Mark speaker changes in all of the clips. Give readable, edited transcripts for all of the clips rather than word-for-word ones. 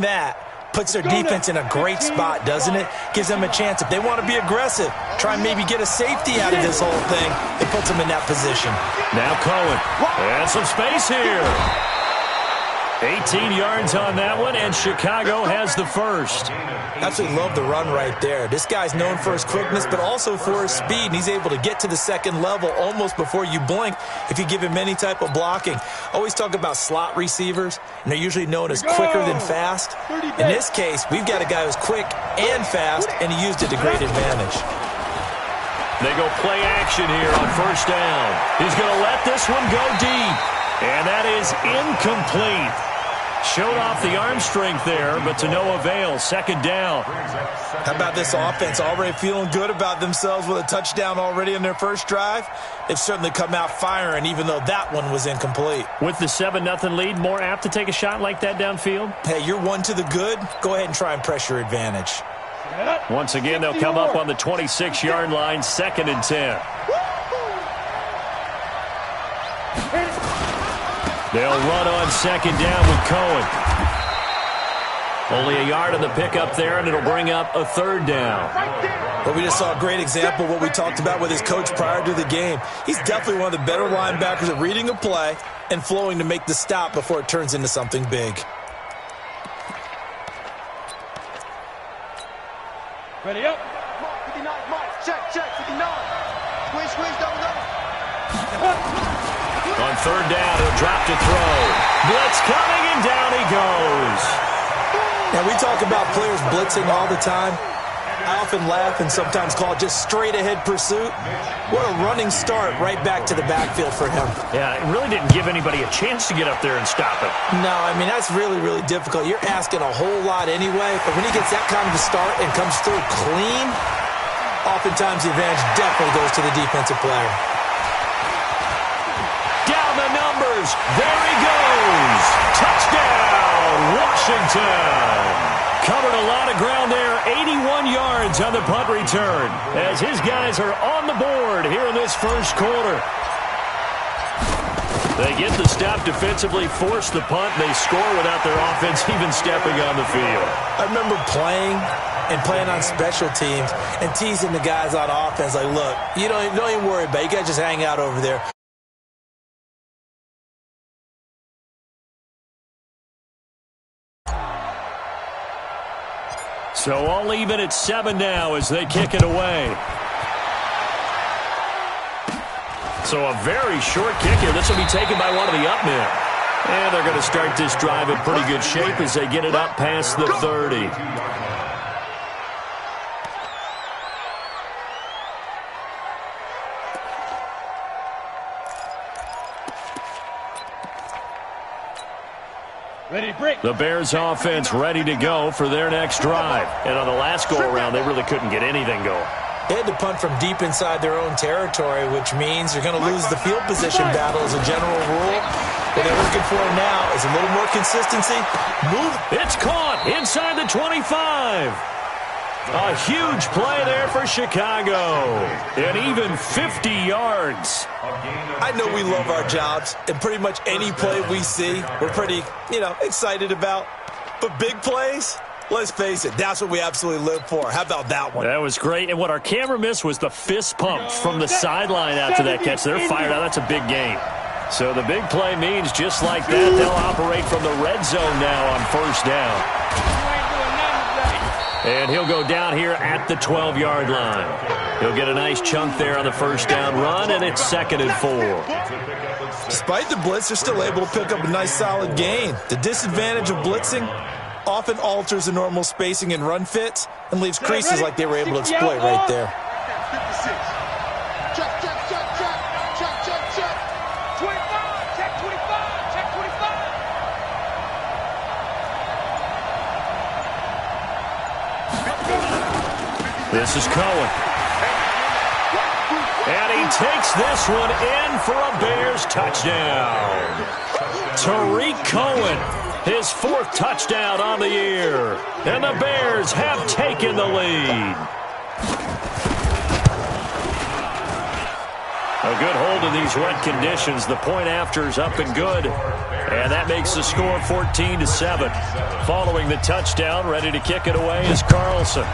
Speaker 1: That puts their defense in a great spot, doesn't it? Gives them a chance. If they want to be aggressive, try and maybe get a safety out of this whole thing, it puts them in that position.
Speaker 2: Now Cohen. And some space here. 18 yards on that one, and Chicago has the first.
Speaker 1: Absolutely love the run right there. This guy's known for his quickness, but also for his speed, and he's able to get to the second level almost before you blink if you give him any type of blocking. Always talk about slot receivers, and they're usually known as quicker than fast. In this case, we've got a guy who's quick and fast, and he used it to great advantage.
Speaker 2: They go play action here on first down. He's going to let this one go deep, and that is incomplete. Showed off the arm strength there, but to no avail. Second down.
Speaker 1: How about this offense already feeling good about themselves with a touchdown already in their first drive? They've certainly come out firing, even though that one was incomplete.
Speaker 2: With the 7-0 lead, more apt to take a shot like that downfield?
Speaker 1: Hey, you're one to the good. Go ahead and try and press your advantage.
Speaker 2: Once again, they'll come up on the 26-yard line, 2nd and 10. They'll run on second down with Cohen. Only a yard on the pickup there, and it'll bring up a third down.
Speaker 1: But we just saw a great example of what we talked about with his coach prior to the game. He's definitely one of the better linebackers at reading a play and flowing to make the stop before it turns into something big.
Speaker 3: Ready up. 59, Mike. Check, 59. Squeeze, double.
Speaker 2: On third down, he'll drop to throw. Blitz coming, and down he goes.
Speaker 1: Now, we talk about players blitzing all the time. I often laugh and sometimes call it just straight-ahead pursuit. What a running start right back to the backfield for him.
Speaker 2: Yeah, it really didn't give anybody a chance to get up there and stop it.
Speaker 1: No, I mean, that's really, really difficult. You're asking a whole lot anyway, but when he gets that kind of a start and comes through clean, oftentimes the advantage definitely goes to the defensive player.
Speaker 2: Down the numbers. There he goes. Touchdown, Washington. Covered a lot of ground there. 81 yards on the punt return as his guys are on the board here in this first quarter. They get the stop defensively, force the punt. They score without their offense even stepping on the field.
Speaker 1: I remember playing on special teams and teasing the guys on offense like, look, you don't even worry about it. You guys just hang out over there.
Speaker 2: So all even at 7 now as they kick it away. So a very short kick here. This will be taken by one of the up men. And they're going to start this drive in pretty good shape as they get it up past the 30. The Bears offense ready to go for their next drive. And on the last go-around, they really couldn't get anything going.
Speaker 1: They had to punt from deep inside their own territory, which means you're going to lose the field position battle as a general rule. What they're looking for now is a little more consistency. Move.
Speaker 2: It's caught inside the 25. A huge play there for Chicago. And even 50 yards.
Speaker 1: I know we love our jobs, and pretty much any play we see, we're pretty, excited about. But big plays, let's face it, that's what we absolutely live for. How about that one?
Speaker 2: That was great. And what our camera missed was the fist pump from the sideline after that catch. They're fired out. That's a big gain. So the big play means just like that, they'll operate from the red zone now on first down. And he'll go down here at the 12-yard line. He'll get a nice chunk there on the first down run, and it's 2nd and 4.
Speaker 1: Despite the blitz, they're still able to pick up a nice solid gain. The disadvantage of blitzing often alters the normal spacing and run fits and leaves creases like they were able to exploit right there.
Speaker 3: Check. 25. Check 25. Check 25.
Speaker 2: This is Cohen. And he takes this one in for a Bears touchdown. Tariq Cohen, his 4th touchdown on the year. And the Bears have taken the lead. A good hold in these wet conditions. The point after is up and good. And that makes the score 14-7. Following the touchdown, ready to kick it away is Carlson.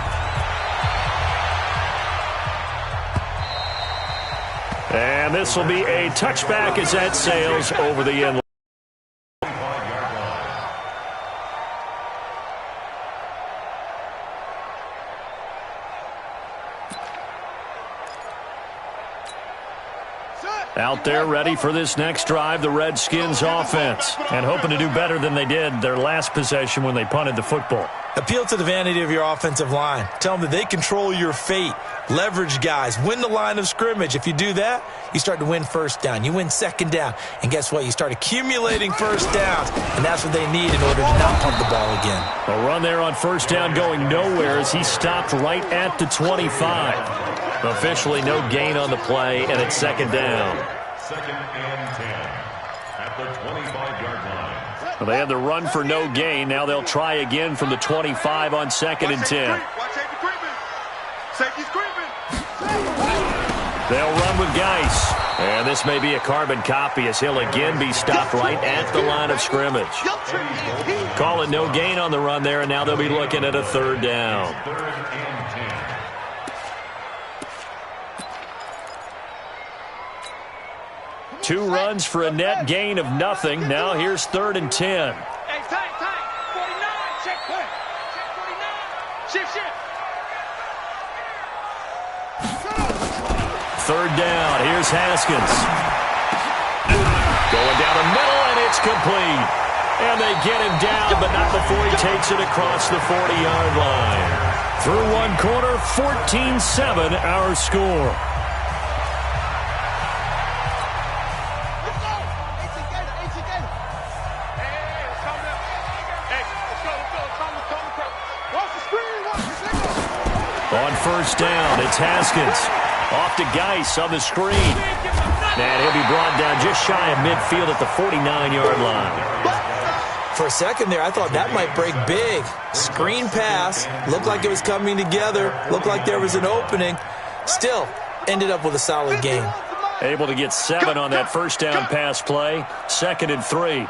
Speaker 2: And this will be a touchback as that sails over the end. Out there ready for this next drive, the Redskins offense. And hoping to do better than they did their last possession when they punted the football.
Speaker 1: Appeal to the vanity of your offensive line. Tell them that they control your fate. Leverage guys. Win the line of scrimmage. If you do that, you start to win first down. You win second down. And guess what? You start accumulating first downs. And that's what they need in order to not punt the ball again.
Speaker 2: A run there on first down going nowhere as he stopped right at the 25. Officially no gain on the play, and it's second down.
Speaker 4: Second and 10 at the 25-yard line.
Speaker 2: Well, they had the run for no gain. Now they'll try again from the 25 on second and 10.
Speaker 3: Watch safety creeping. Safety's creeping.
Speaker 2: They'll run with Geis. And this may be a carbon copy as he'll again be stopped right at the line of scrimmage. Call it no gain on the run there, and now they'll be looking at a third down.
Speaker 4: Third and 10.
Speaker 2: Two runs for a net gain of nothing. Now here's third and 10.
Speaker 3: Hey, tight. 49. Check 49. Shift.
Speaker 2: Third down. Here's Haskins. Going down the middle, and it's complete. And they get him down, but not before he takes it across the 40-yard line. Through one quarter, 14-7 our score. On first down, it's Haskins. Off to Geis on the screen. And he'll be brought down just shy of midfield at the 49-yard line.
Speaker 1: For a second there, I thought that might break big. Screen pass. Looked like it was coming together. Looked like there was an opening. Still, ended up with a solid game.
Speaker 2: Able to get 7 on that first down pass play. Second and 3.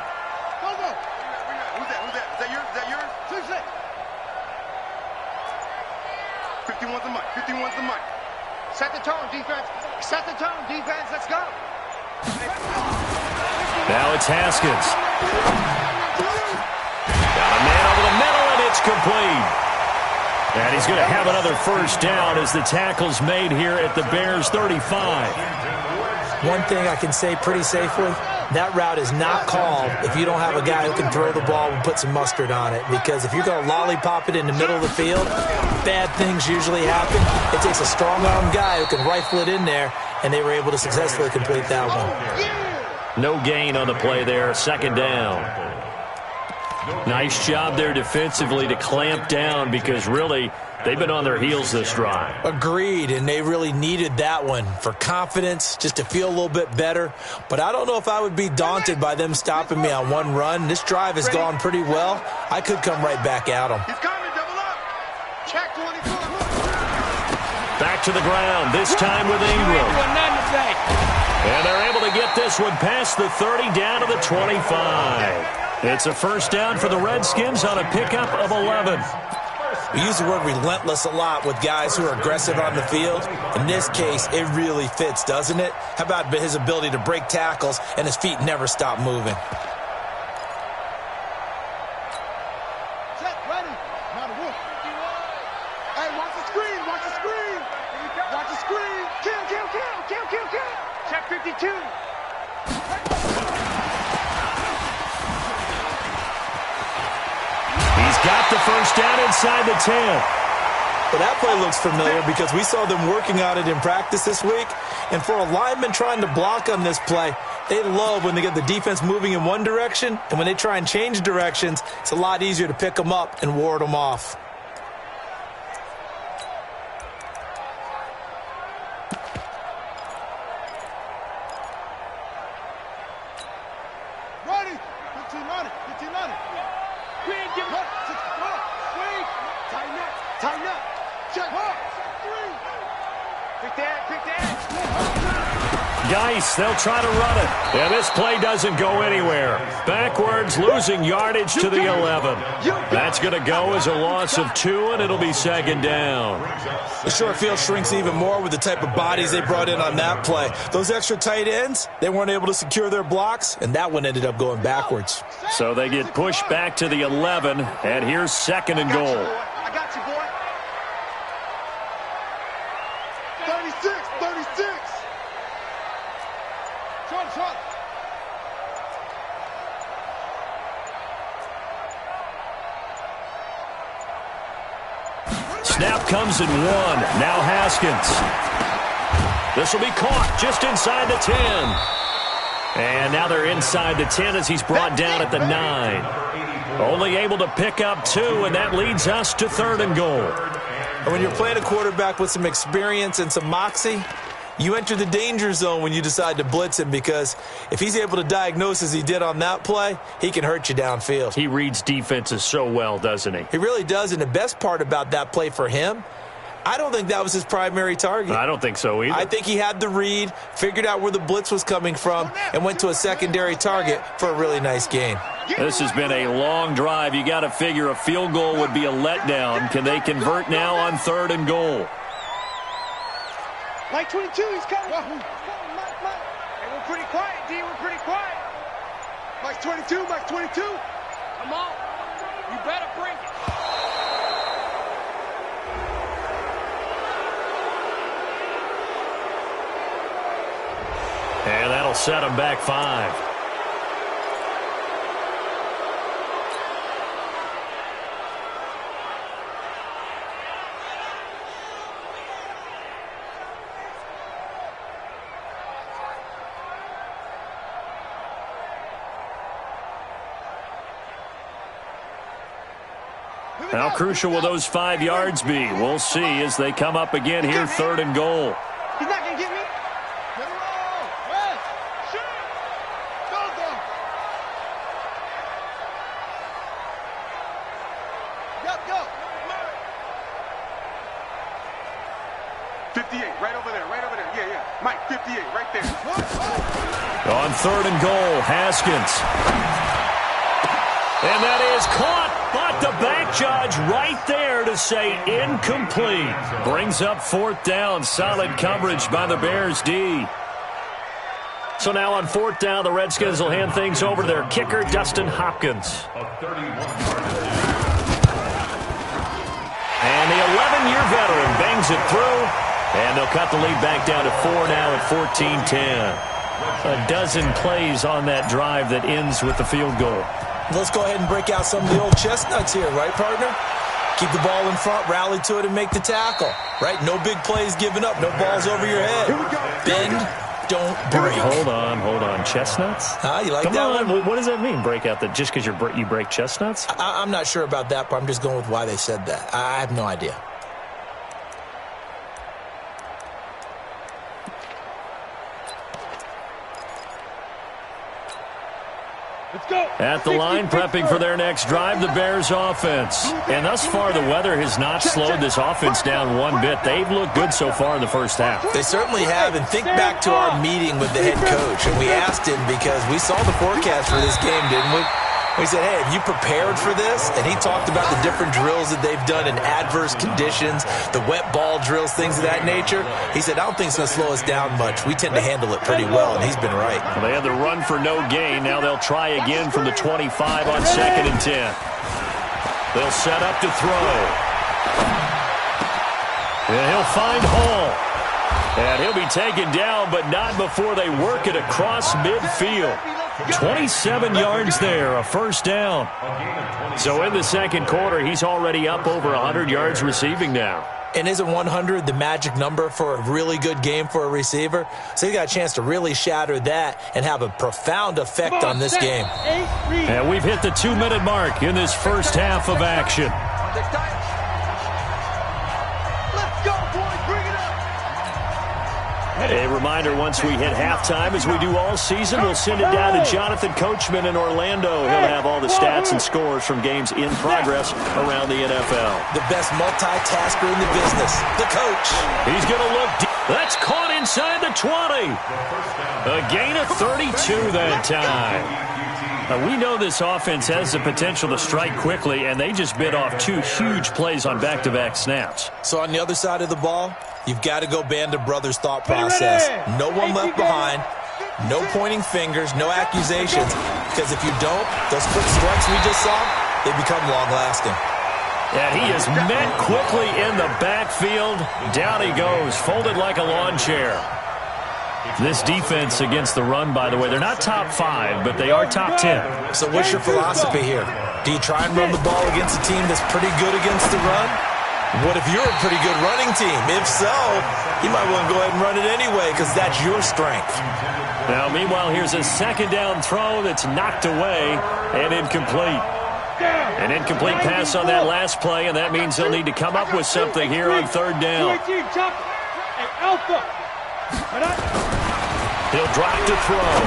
Speaker 3: Set the tone, defense. Set the tone, defense. Let's go.
Speaker 2: Now it's Haskins. Got a man over the middle, and it's complete. And he's going to have another first down as the tackle's made here at the Bears' 35.
Speaker 1: One thing I can say pretty safely, that route is not called if you don't have a guy who can throw the ball and put some mustard on it. Because if you're going to lollipop it in the middle of the field, bad things usually happen. It takes a strong-arm guy who can rifle it in there, and they were able to successfully complete that one.
Speaker 2: No gain on the play there, second down. Nice job there defensively to clamp down because really they've been on their heels this drive.
Speaker 1: Agreed, and they really needed that one for confidence, just to feel a little bit better. But I don't know if I would be daunted by them stopping me on one run. This drive has gone pretty well. I could come right back at them.
Speaker 3: He's coming, double up. Check 24.
Speaker 2: Back to the ground, this time with Ingram. And they're able to get this one past the 30 down to the 25. It's a first down for the Redskins on a pickup of 11.
Speaker 1: We use the word relentless a lot with guys who are aggressive on the field. In this case, it really fits, doesn't it? How about his ability to break tackles and his feet never stop moving?
Speaker 3: Check, ready. Not a wolf. Hey, watch the screen. Watch the screen. Watch the screen. Kill. Check 52.
Speaker 2: He's got the first down inside the 10.
Speaker 1: Well, that play looks familiar because we saw them working on it in practice this week. And for a lineman trying to block on this play, they love when they get the defense moving in one direction. And when they try and change directions, it's a lot easier to pick them up and ward them off.
Speaker 3: Ready. 15 on it. Green, give up. Swing. Tighten up. Check. Pick that.
Speaker 2: Geis, they'll try to run it. And this play doesn't go anywhere. Backwards, losing yardage to the 11. That's going to go as a loss of 2, and it'll be second down.
Speaker 1: The short field shrinks even more with the type of bodies they brought in on that play. Those extra tight ends, they weren't able to secure their blocks, and that one ended up going backwards.
Speaker 2: So they get pushed back to the 11, and here's second and goal.
Speaker 3: I got you, boy. 36. Short.
Speaker 2: Snap comes in 1. Now Haskins. This will be caught just inside the 10. And now they're inside the 10 as he's brought down at the 9. Only able to pick up 2, and that leads us to third and goal.
Speaker 1: And when you're playing a quarterback with some experience and some moxie, you enter the danger zone when you decide to blitz him, because if he's able to diagnose as he did on that play, he can hurt you downfield.
Speaker 2: He reads defenses so well, doesn't he?
Speaker 1: He really does, and the best part about that play for him, I don't think that was his primary target.
Speaker 2: I don't think so either.
Speaker 1: I think he had the read, figured out where the blitz was coming from, and went to a secondary target for a really nice gain.
Speaker 2: This has been a long drive. You got to figure a field goal would be a letdown. Can they convert now on third and goal?
Speaker 3: Mike 22, he's coming. Mike. Hey, we're pretty quiet, D. We're pretty quiet. Mike 22. Come on. You better bring it.
Speaker 2: And that'll set him back 5. How crucial will those 5 yards be? We'll see as they come up again here, third and goal.
Speaker 3: He's not going to get me. Get it all. West. Shoot. Go. Go. 58, right over there. Yeah. Mike, 58, right there.
Speaker 2: On third and goal, Haskins. And that is caught, but the back judge right there to say incomplete. Brings up fourth down. Solid coverage by the Bears D. So now on fourth down, the Redskins will hand things over to their kicker, Dustin Hopkins. And the 11-year veteran bangs it through, and they'll cut the lead back down to 4 now at 14-10. A dozen plays on that drive that ends with the field goal.
Speaker 1: Let's go ahead and break out some of the old chestnuts here, right, partner? Keep the ball in front, rally to it, and make the tackle, right? No big plays given up, no balls over your head. Bend, don't break.
Speaker 2: Hold on. Chestnuts?
Speaker 1: You like
Speaker 2: Come
Speaker 1: that
Speaker 2: on.
Speaker 1: one?
Speaker 2: What does that mean, break out? That just because you break chestnuts?
Speaker 1: I'm not sure about that, but I'm just going with why they said that. I have no idea.
Speaker 2: At the line, prepping for their next drive, the Bears offense. And thus far, the weather has not slowed this offense down one bit. They've looked good so far in the first half.
Speaker 1: They certainly have, and think back to our meeting with the head coach, and we asked him because we saw the forecast for this game, didn't we? We said, hey, have you prepared for this? And he talked about the different drills that they've done in adverse conditions, the wet ball drills, things of that nature. He said, I don't think it's going to slow us down much. We tend to handle it pretty well, and he's been right.
Speaker 2: Well, they had the run for no gain. Now they'll try again from the 25 on 2nd and 10. They'll set up to throw. And he'll find Hall. And he'll be taken down, but not before they work it across midfield. 27 yards there, a first down. So in the second quarter, he's already up over 100 yards receiving now.
Speaker 1: And isn't 100 the magic number for a really good game for a receiver? So he's got a chance to really shatter that and have a profound effect on this game.
Speaker 2: And we've hit the 2-minute mark in this first half of action.
Speaker 3: Let's go, boys. Bring it up.
Speaker 2: A reminder, once we hit halftime, as we do all season, we'll send it down to Jonathan Coachman in Orlando. He'll have all the stats and scores from games in progress around the NFL.
Speaker 1: The best multitasker in the business, the coach.
Speaker 2: He's going to look deep. That's caught inside the 20. A gain of 32 that time. Now, we know this offense has the potential to strike quickly, and they just bit off 2 huge plays on back-to-back snaps.
Speaker 1: So on the other side of the ball, you've got to go Band of Brothers thought process. No one left behind, no pointing fingers, no accusations, because if you don't, those quick strikes we just saw, they become long-lasting.
Speaker 2: And he is met quickly in the backfield. Down he goes, folded like a lawn chair. This defense against the run, by the way, they're not top 5, but they are top 10.
Speaker 1: So what's your philosophy here? Do you try and run the ball against a team that's pretty good against the run? What if you're a pretty good running team? If so, you might want to go ahead and run it anyway because that's your strength.
Speaker 2: Now, meanwhile, here's a second down throw that's knocked away and incomplete. An incomplete pass on that last play, and that means they'll need to come up with something here on third down. He'll drop to throw.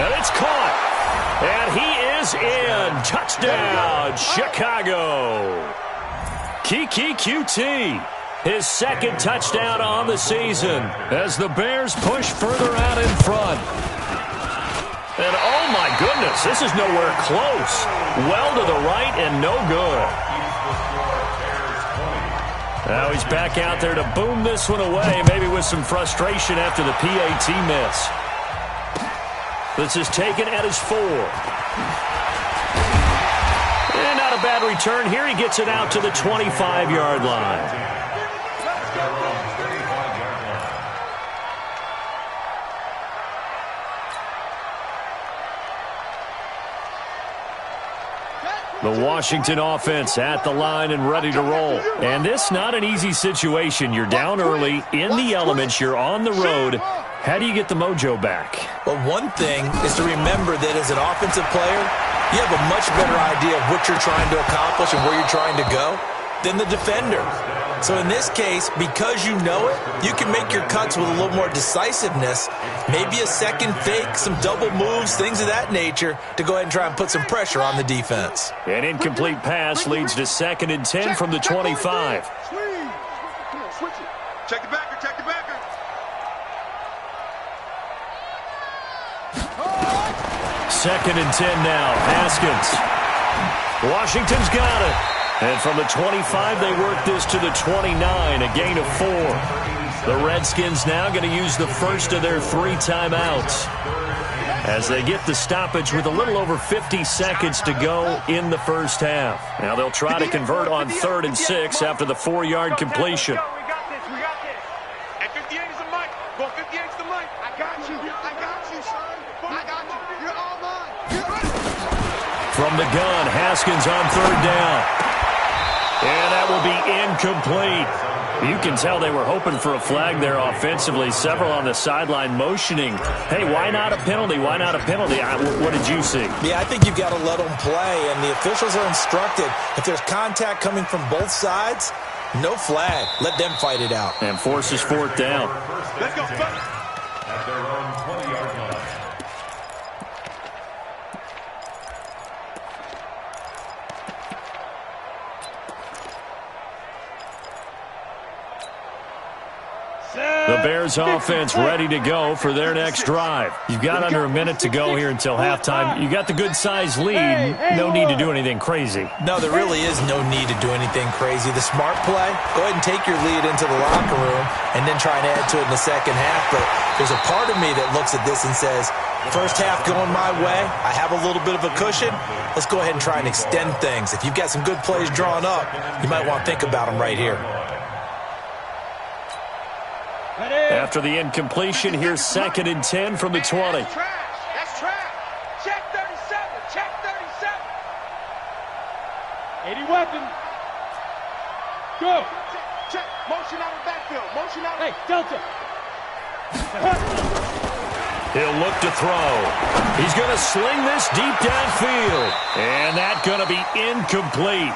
Speaker 2: And it's caught. And he is in. Touchdown, Chicago. Kiki QT, his second touchdown on the season as the Bears push further out in front. And oh my goodness, this is nowhere close. Well to the right and no good. Now he's back out there to boom this one away, maybe with some frustration after the PAT miss. This is taken at his 4. And not a bad return here. He gets it out to the 25-yard line. The Washington offense at the line and ready to roll. And this not an easy situation. You're down early, in the elements, you're on the road. How do you get the mojo back?
Speaker 1: Well, one thing is to remember that as an offensive player, you have a much better idea of what you're trying to accomplish and where you're trying to go than the defender. So in this case, because you know it, you can make your cuts with a little more decisiveness, maybe a second fake, some double moves, things of that nature, to go ahead and try and put some pressure on the defense.
Speaker 2: An incomplete pass leads to 2nd and 10 from the 25.
Speaker 3: Check the backer, check the backer.
Speaker 2: 2nd and 10 now. Haskins. Washington's got it. And from the 25, they work this to the 29, a gain of 4. The Redskins now going to use the first of their 3 timeouts as they get the stoppage with a little over 50 seconds to go in the first half. Now they'll try to convert on 3rd and 6 after the 4-yard completion.
Speaker 3: We got this, we got this. At 58 is the mic. Go 58 is the mic. I got you, son. I got you. You're all mine.
Speaker 2: From the gun, Haskins on 3rd down. And that will be incomplete. You can tell they were hoping for a flag there offensively. Several on the sideline motioning. Hey, why not a penalty? Why not a penalty? What did you see?
Speaker 1: Yeah, I think you've got to let them play, and the officials are instructed. If there's contact coming from both sides, no flag. Let them fight it out.
Speaker 2: And forces 4th down.
Speaker 3: Let's go,
Speaker 4: At their own 20-yard line.
Speaker 2: The Bears offense ready to go for their next drive. You've got under a minute to go here until halftime. You got the good-sized lead. No need to do anything crazy.
Speaker 1: No, there really is no need to do anything crazy. The smart play, go ahead and take your lead into the locker room and then try and add to it in the second half. But there's a part of me that looks at this and says, first half going my way, I have a little bit of a cushion. Let's go ahead and try and extend things. If you've got some good plays drawn up, you might want to think about them right here.
Speaker 2: After the incompletion, here's 2nd and 10 from the 20.
Speaker 3: That's trash. Check 37. Check 37. 80 weapon. Go. Check. Motion out of the backfield. Motion out. Hey, Delta.
Speaker 2: He'll look to throw. He's going to sling this deep downfield. And that's going to be incomplete.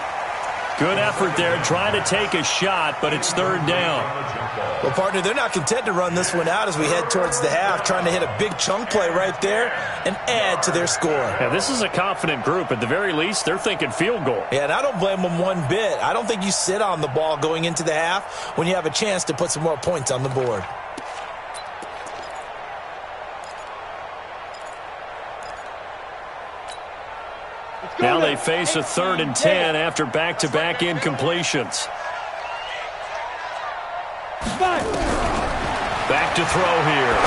Speaker 2: Good effort there, trying to take a shot, but it's third down.
Speaker 1: Well, partner, they're not content to run this one out as we head towards the half, trying to hit a big chunk play right there and add to their score.
Speaker 2: Yeah, this is a confident group. At the very least, they're thinking field goal.
Speaker 1: Yeah, and I don't blame them one bit. I don't think you sit on the ball going into the half when you have a chance to put some more points on the board.
Speaker 2: Now they face a 3rd and 10 after back-to-back incompletions. Back to throw here.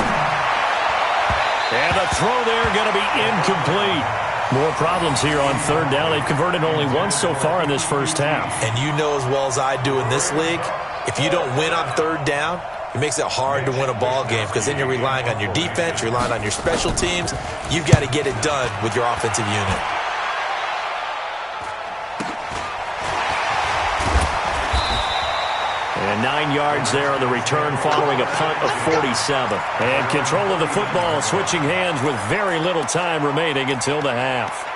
Speaker 2: And the throw there going to be incomplete. More problems here on 3rd down. They've converted only once so far in this first half.
Speaker 1: And you know as well as I do in this league, if you don't win on 3rd down, it makes it hard to win a ball game because then you're relying on your defense, you're relying on your special teams. You've got to get it done with your offensive unit.
Speaker 2: And 9 yards there on the return following a punt of 47. And control of the football switching hands with very little time remaining until the half.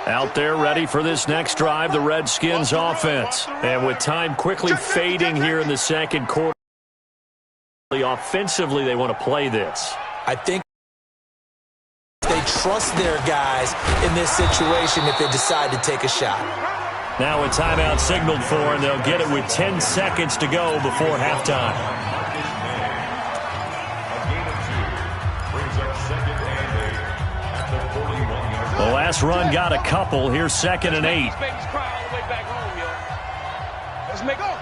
Speaker 2: Out there ready for this next drive, the Redskins offense. And with time quickly fading here in the second quarter, offensively they want to play this.
Speaker 1: I think they trust their guys in this situation if they decide to take a shot.
Speaker 2: Now a timeout signaled for, and they'll get it with 10 seconds to go before halftime. The last run got a couple. Here's 2nd and 8.
Speaker 3: Let's make go.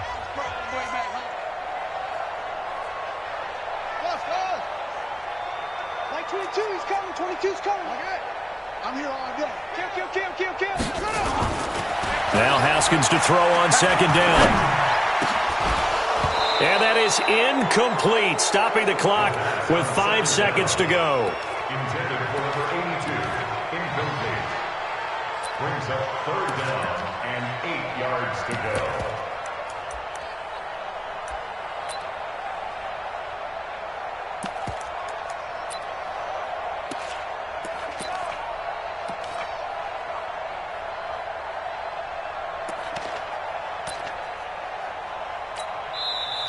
Speaker 3: Like 22, he's coming. 22's coming. Okay. I'm here all day. Kill.
Speaker 2: Now Haskins to throw on 2nd down. And that is incomplete, stopping the clock with 5 seconds to go.
Speaker 4: Intended for number 82. Incomplete. Brings up 3rd down and 8 yards to go.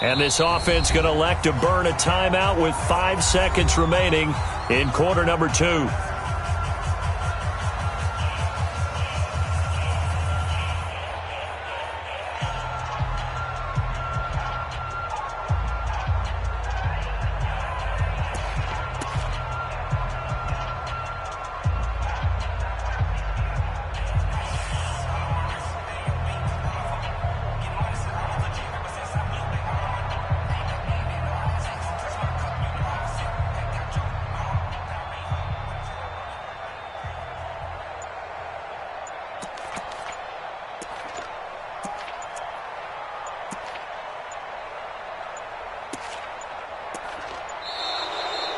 Speaker 2: And this offense going to elect to burn a timeout with 5 seconds remaining in quarter number 2.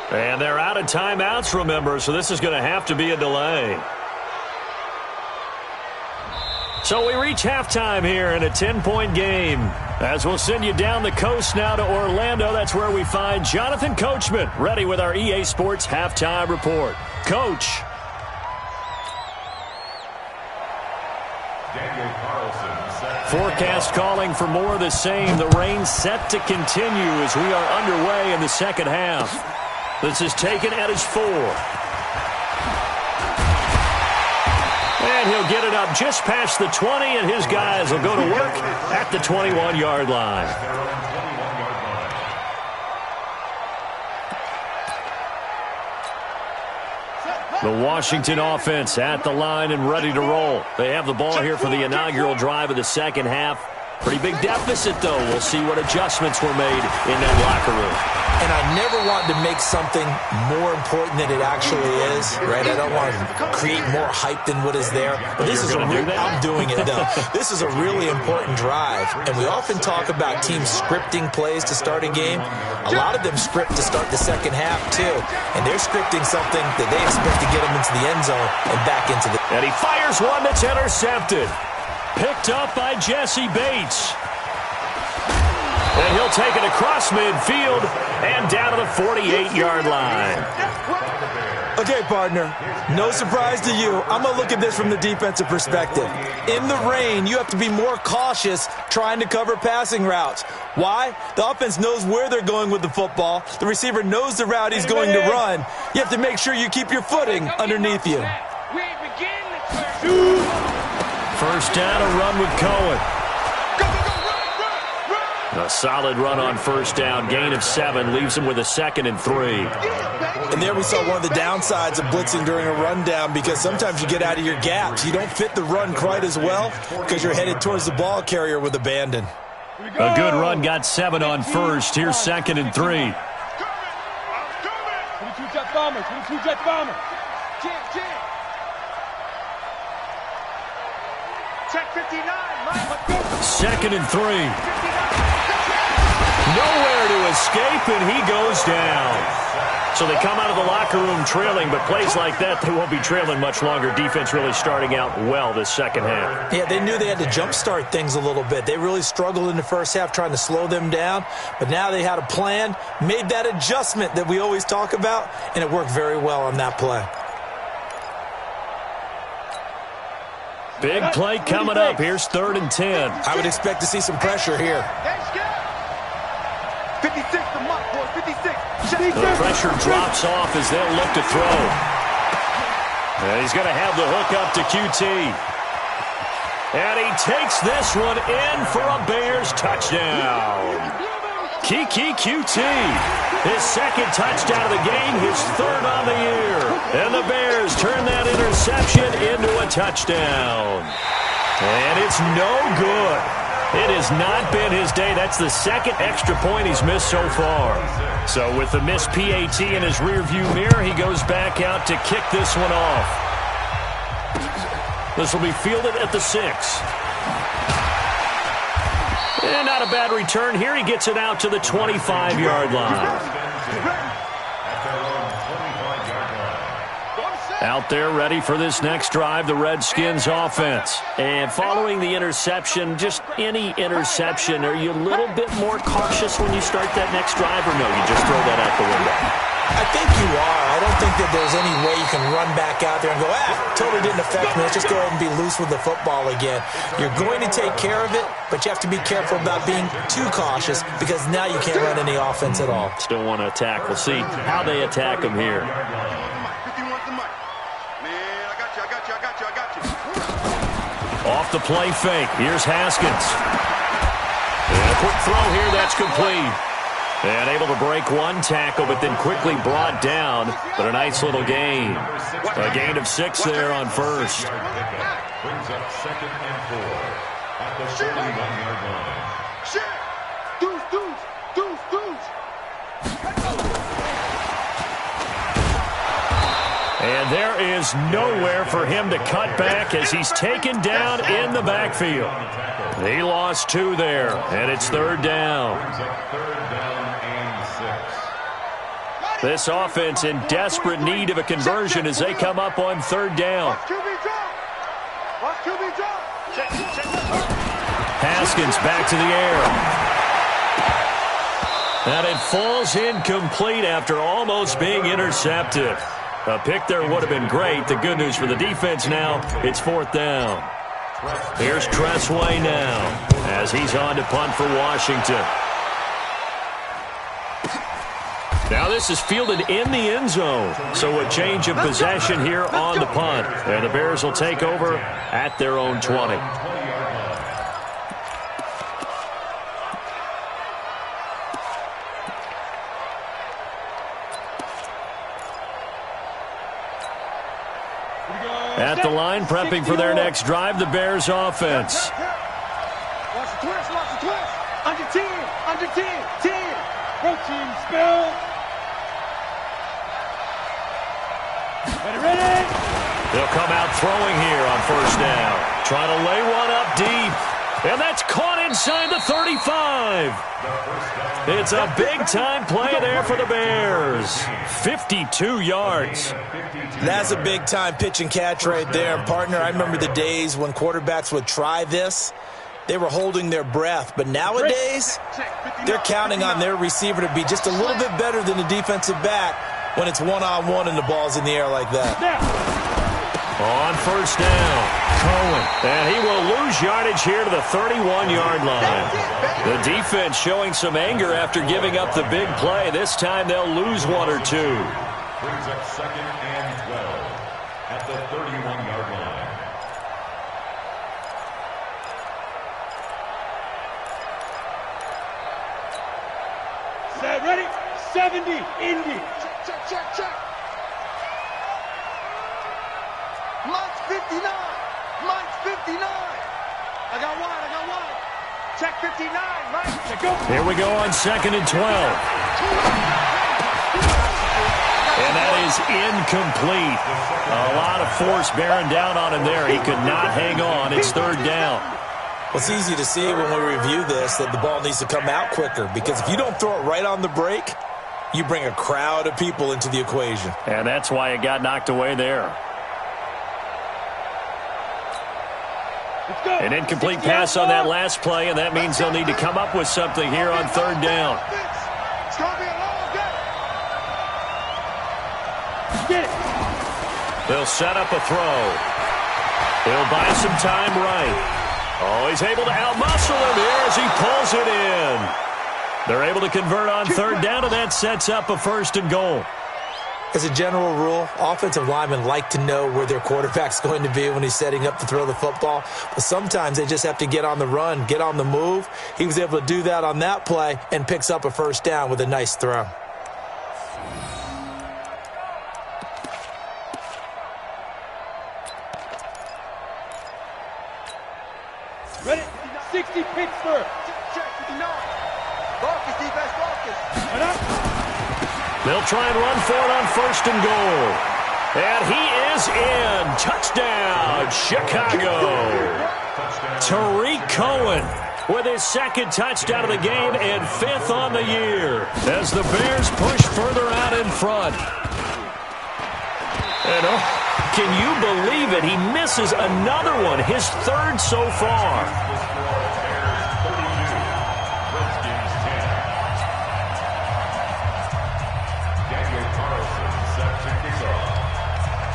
Speaker 2: And they're out of timeouts, remember, so this is going to have to be a delay. So we reach halftime here in a 10-point game. As we'll send you down the coast now to Orlando, that's where we find Jonathan Coachman, ready with our EA Sports Halftime Report. Coach. Forecast calling for more of the same. The rain set to continue as we are underway in the second half. This is taken at his 4. And he'll get it up just past the 20, and his guys will go to work at the 21-yard line. The Washington offense at the line and ready to roll. They have the ball here for the inaugural drive of the second half. Pretty big deficit, though. We'll see what adjustments were made in that locker room.
Speaker 1: And I never want to make something more important than it actually is, right? I don't want to create more hype than what is there. But this is I'm doing it, though. This is a really important drive. And we often talk about teams scripting plays to start a game. A lot of them script to start the second half, too. And they're scripting something that they expect to get them into the end zone and back into the...
Speaker 2: And he fires one that's intercepted. Picked up by Jesse Bates. And he'll take it across midfield and down to the 48-yard line.
Speaker 1: A Okay, partner, no surprise to you. I'm going to look at this from the defensive perspective. In the rain, you have to be more cautious trying to cover passing routes. Why? The offense knows where they're going with the football. The receiver knows the route he's going to run. You have to make sure you keep your footing underneath you.
Speaker 2: First down, a run with Cohen. A solid run on first down. Gain of 7 leaves him with a 2nd and 3.
Speaker 1: And there we saw one of the downsides of blitzing during a rundown, because sometimes you get out of your gaps. You don't fit the run quite as well because you're headed towards the ball carrier with abandon.
Speaker 2: A good run got 7 on first. Here's 2nd and 3.
Speaker 3: 22 jet bomber, 22 jet bomber. Check 59, Mike.
Speaker 2: 2nd and 3. Nowhere to escape, and he goes down. So they come out of the locker room trailing, but plays like that, they won't be trailing much longer. Defense really starting out well this second half.
Speaker 1: Yeah, they knew they had to jumpstart things a little bit. They really struggled in the first half trying to slow them down, but now they had a plan, made that adjustment that we always talk about, and it worked very well on that play.
Speaker 2: Big play coming up. Here's 3rd and 10.
Speaker 1: I would expect to see some pressure here.
Speaker 3: 56 to Muck, boy, 56.
Speaker 2: The pressure drops off as they'll look to throw. And he's going to have the hook up to QT. And he takes this one in for a Bears touchdown. Kiki QT, his 2nd touchdown of the game, his 3rd on the year. And the Bears turn that interception into a touchdown. And it's no good. It has not been his day. That's the 2nd extra point he's missed so far. So with the missed PAT in his rearview mirror, he goes back out to kick this one off. This will be fielded at the 6. And not a bad return here. He gets it out to the 25-yard line. Out there ready for this next drive, the Redskins offense. And following the interception, just any interception, are you a little bit more cautious when you start that next drive, or no, you just throw that out the window?
Speaker 1: I think you are. I don't think that there's any way you can run back out there and go, totally didn't affect me. Let's just go ahead and be loose with the football again. You're going to take care of it, but you have to be careful about being too cautious, because now you can't run any offense at all.
Speaker 2: Still want to attack. We'll see how they attack him here. Off the play fake. Here's Haskins. And a quick throw here. That's complete. And able to break one tackle, but then quickly brought down. But a nice little gain. A gain of 6 there on first.
Speaker 4: Brings up 2nd and 4 at the 41-yard line.
Speaker 2: And there is nowhere for him to cut back as he's taken down in the backfield. He lost 2 there, and it's 3rd down. This offense in desperate need of a conversion as they come up on 3rd down. Haskins back to the air. And it falls incomplete after almost being intercepted. A pick there would have been great. The good news for the defense now, it's 4th down. Here's Tressway now as he's on to punt for Washington. Now this is fielded in the end zone. So a change of possession here on the punt. And the Bears will take over at their own 20. At the line, prepping for their next drive, the Bears offense.
Speaker 3: Watch the twist, watch the twist. Under 10, under 10, 10. Protein spill. Ready?
Speaker 2: They'll come out throwing here on first down. Trying to lay one up deep. And that's caught inside the 35. It's a big-time play there for the Bears. 52 yards.
Speaker 1: That's a big-time pitch and catch right there. And, partner, I remember the days when quarterbacks would try this. They were holding their breath. But nowadays, they're counting on their receiver to be just a little bit better than the defensive back when it's one-on-one and the ball's in the air like that.
Speaker 2: On first down, Cohen. And he will lose yardage here to the 31-yard line. The defense showing some anger after giving up the big play. This time they'll lose one or two.
Speaker 4: Brings up 2nd and 12 at the 31-yard line.
Speaker 3: Set, ready? 70, Indy. Check. Mike's 59. Mike's 59. I got wide. Check 59, Mike. Check go.
Speaker 2: Here we go on 2nd and 12. And that is incomplete. A lot of force bearing down on him there. He could not hang on. It's 3rd down.
Speaker 1: Well, it's easy to see when we review this that the ball needs to come out quicker, because if you don't throw it right on the break, you bring a crowd of people into the equation.
Speaker 2: And that's why it got knocked away there. An incomplete pass on that last play, and that means they'll need to come up with something here on 3rd down.
Speaker 3: It's going to be a long day. Get it.
Speaker 2: They'll set up a throw. He'll buy some time right. Oh, he's able to outmuscle him here as he pulls it in. They're able to convert on 3rd down, and that sets up a 1st and goal.
Speaker 1: As a general rule, offensive linemen like to know where their quarterback's going to be when he's setting up to throw the football. But sometimes they just have to get on the run, get on the move. He was able to do that on that play and picks up a 1st down with a nice throw.
Speaker 3: Ready? 60, Pittsburgh. Check 59. Focus, defense, focus.
Speaker 2: They'll try and run for it on 1st and goal. And he is in. Touchdown, Chicago. Tariq Cohen with his 2nd touchdown of the game and 5th on the year as the Bears push further out in front. And can you believe it? He misses another one, his 3rd so far.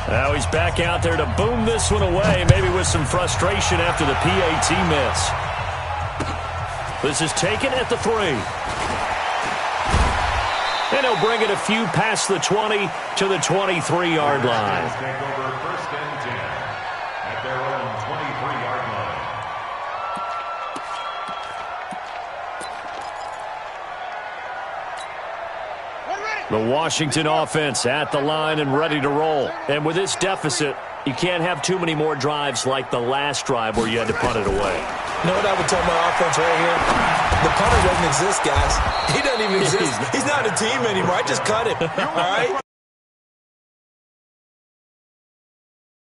Speaker 2: Now he's back out there to boom this one away, maybe with some frustration after the PAT miss. This is taken at the 3. And he'll bring it a few past the 20 to the 23-yard line.
Speaker 4: Take over 1st and 10 at their own 23-yard line.
Speaker 2: The Washington offense at the line and ready to roll. And with this deficit, you can't have too many more drives like the last drive where you had to punt it away.
Speaker 1: You know what I would tell my offense right here? The punter doesn't exist, guys. He doesn't even exist. He's not a team anymore. I just cut him. All right?